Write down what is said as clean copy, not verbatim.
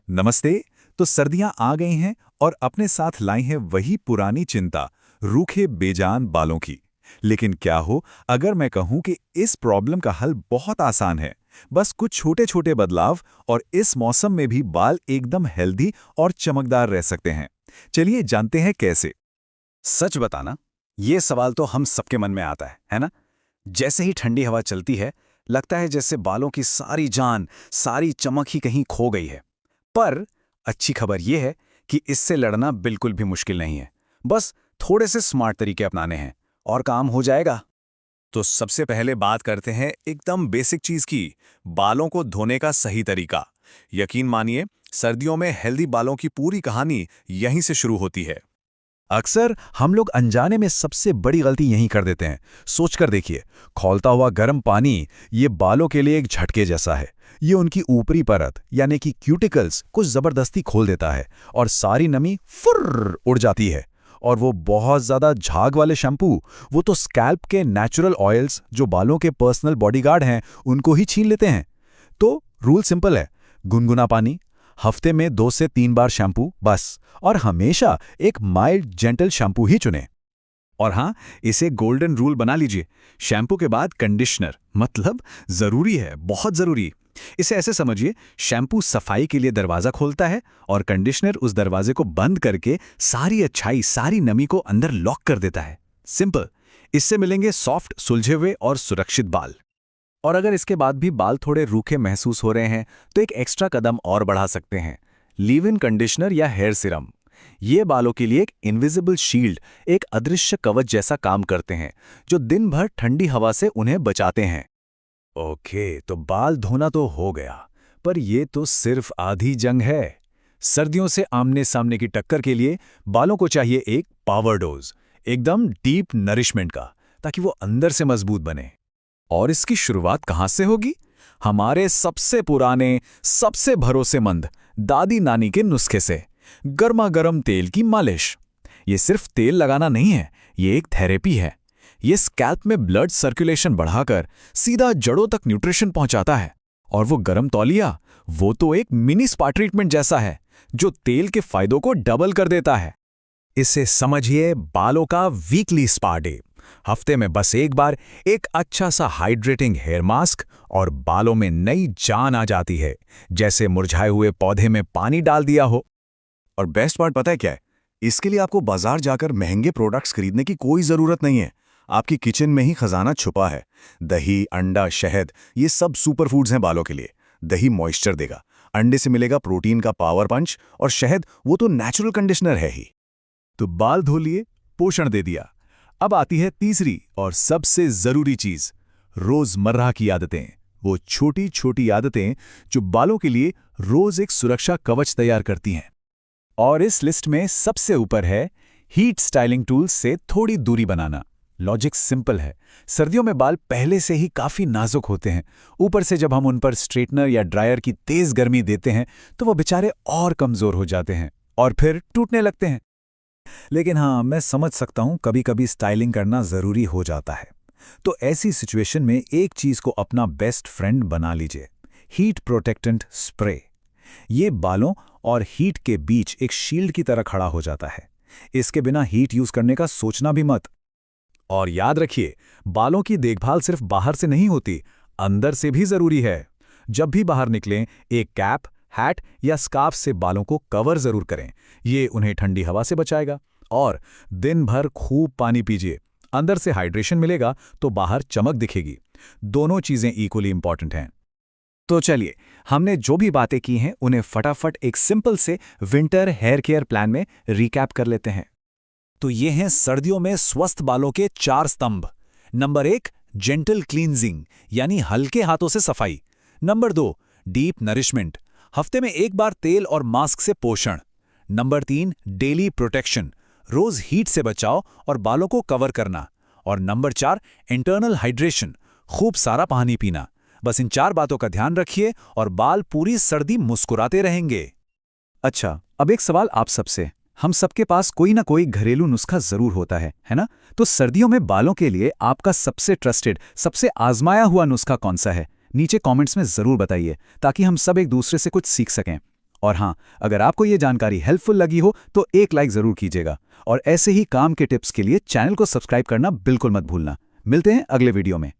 नमस्ते। तो सर्दियां आ गई हैं और अपने साथ लाई हैं वही पुरानी चिंता, रूखे बेजान बालों की। लेकिन क्या हो अगर मैं कहूं कि इस प्रॉब्लम का हल बहुत आसान है। बस कुछ छोटे छोटे बदलाव और इस मौसम में भी बाल एकदम हेल्दी और चमकदार रह सकते हैं। चलिए जानते हैं कैसे। सच बताना, ये सवाल तो हम सबके मन में आता है ना? जैसे ही ठंडी हवा चलती है, लगता है जैसे बालों की सारी जान, सारी चमक ही कहीं खो गई है। पर अच्छी खबर ये है कि इससे लड़ना बिल्कुल भी मुश्किल नहीं है। बस थोड़े से स्मार्ट तरीके अपनाने हैं और काम हो जाएगा। तो सबसे पहले बात करते हैं एकदम बेसिक चीज की, बालों को धोने का सही तरीका। यकीन मानिए, सर्दियों में हेल्दी बालों की पूरी कहानी यहीं से शुरू होती है। अक्सर हम लोग अनजाने में सबसे बड़ी गलती यही कर देते हैं। सोचकर देखिए, खौलता हुआ गर्म पानी ये बालों के लिए एक झटके जैसा है। ये उनकी ऊपरी परत यानी कि क्यूटिकल्स को जबरदस्ती खोल देता है और सारी नमी फुर्र उड़ जाती है। और वो बहुत ज्यादा झाग वाले शैम्पू, वो तो स्कैल्प के नेचुरल ऑयल्स जो बालों के पर्सनल बॉडीगार्ड हैं उनको ही छीन लेते हैं। तो रूल सिंपल है, गुनगुना पानी, हफ्ते में 2 से 3 बार शैम्पू बस, और हमेशा एक माइल्ड जेंटल शैम्पू ही चुनें। और हाँ, इसे गोल्डन रूल बना लीजिए, शैम्पू के बाद कंडीशनर, मतलब जरूरी है, बहुत जरूरी। इसे ऐसे समझिए, शैम्पू सफाई के लिए दरवाजा खोलता है और कंडीशनर उस दरवाजे को बंद करके सारी अच्छाई, सारी नमी को अंदर लॉक कर देता है। सिंपल। इससे मिलेंगे सॉफ्ट, सुलझे हुए और सुरक्षित बाल। और अगर इसके बाद भी बाल थोड़े रूखे महसूस हो रहे हैं, तो एक एक्स्ट्रा कदम और बढ़ा सकते हैं, लीव इन कंडीशनर या हेयर सीरम। ये बालों के लिए एक इनविजिबल शील्ड, एक अदृश्य कवच जैसा काम करते हैं, जो दिन भर ठंडी हवा से उन्हें बचाते हैं। ओके, तो बाल धोना तो हो गया, पर ये तो सिर्फ आधी जंग है। सर्दियों से आमने सामने की टक्कर के लिए बालों को चाहिए एक पावर डोज, एकदम डीप नरिशमेंट का, ताकि वो अंदर से मजबूत बने। और इसकी शुरुआत कहाँ से होगी? हमारे सबसे पुराने, सबसे भरोसेमंद दादी नानी के नुस्खे से, गर्मा गर्म तेल की मालिश। ये सिर्फ तेल लगाना नहीं है, ये एक थेरेपी है। ये स्कैल्प में ब्लड सर्कुलेशन बढ़ाकर सीधा जड़ों तक न्यूट्रिशन पहुंचाता है। और वो गर्म तौलिया, वो तो एक मिनी स्पा ट्रीटमेंट जैसा है, जो तेल के फायदों को डबल कर देता है। इसे समझिए बालों का वीकली स्पा डे। हफ्ते में बस एक बार एक अच्छा सा हाइड्रेटिंग हेयर मास्क और बालों में नई जान आ जाती है, जैसे मुरझाए हुए पौधे में पानी डाल दिया हो। और बेस्ट पार्ट पता है क्या है? इसके लिए आपको बाजार जाकर महंगे प्रोडक्ट्स खरीदने की कोई जरूरत नहीं है। आपकी किचन में ही खजाना छुपा है। दही, अंडा, शहद, ये सब सुपर फूड्स हैं बालों के लिए। दही मॉइस्चर देगा, अंडे से मिलेगा प्रोटीन का पावर पंच, और शहद वो तो नेचुरल कंडीशनर है ही। तो बाल धो लिए, पोषण दे दिया। अब आती है तीसरी और सबसे जरूरी चीज, रोजमर्रा की आदतें। वो छोटी छोटी आदतें जो बालों के लिए रोज एक सुरक्षा कवच तैयार करती हैं। और इस लिस्ट में सबसे ऊपर है हीट स्टाइलिंग टूल्स से थोड़ी दूरी बनाना। लॉजिक सिंपल है, सर्दियों में बाल पहले से ही काफी नाजुक होते हैं। ऊपर से जब हम उन पर स्ट्रेटनर या ड्रायर की तेज गर्मी देते हैं, तो वो बेचारे और कमजोर हो जाते हैं और फिर टूटने लगते हैं। लेकिन हाँ, मैं समझ सकता हूं, कभी कभी स्टाइलिंग करना जरूरी हो जाता है। तो ऐसी सिचुएशन में एक चीज को अपना बेस्ट फ्रेंड बना लीजिए, हीट प्रोटेक्टेंट स्प्रे। ये बालों और हीट के बीच एक शील्ड की तरह खड़ा हो जाता है। इसके बिना हीट यूज करने का सोचना भी मत। और याद रखिए, बालों की देखभाल सिर्फ बाहर से नहीं होती, अंदर से भी जरूरी है। जब भी बाहर निकलें, एक कैप, हैट या स्कार्फ से बालों को कवर जरूर करें। ये उन्हें ठंडी हवा से बचाएगा। और दिन भर खूब पानी पीजिए, अंदर से हाइड्रेशन मिलेगा तो बाहर चमक दिखेगी। दोनों चीजें इक्वली इंपॉर्टेंट हैं। तो चलिए, हमने जो भी बातें की हैं उन्हें फटाफट एक सिंपल से विंटर हेयर केयर प्लान में रिकैप कर लेते हैं। तो ये हैं सर्दियों में स्वस्थ बालों के 4 स्तंभ। नंबर 1, जेंटल क्लींजिंग, यानी हल्के हाथों से सफाई। नंबर 2, डीप नरिशमेंट, हफ्ते में एक बार तेल और मास्क से पोषण। नंबर 3, डेली प्रोटेक्शन, रोज हीट से बचाव और बालों को कवर करना। और नंबर 4, इंटरनल हाइड्रेशन, खूब सारा पानी पीना। बस इन 4 बातों का ध्यान रखिए और बाल पूरी सर्दी मुस्कुराते रहेंगे। अच्छा, अब एक सवाल आप सबसे। हम सबके पास कोई ना कोई घरेलू नुस्खा जरूर होता है ना? तो सर्दियों में बालों के लिए आपका सबसे ट्रस्टेड, सबसे आजमाया हुआ नुस्खा कौन सा है? नीचे कमेंट्स में जरूर बताइए, ताकि हम सब एक दूसरे से कुछ सीख सकें। और हाँ, अगर आपको ये जानकारी हेल्पफुल लगी हो तो एक लाइक ज़रूर कीजिएगा और ऐसे ही काम के टिप्स के लिए चैनल को सब्सक्राइब करना बिल्कुल मत भूलना। मिलते हैं अगले वीडियो में।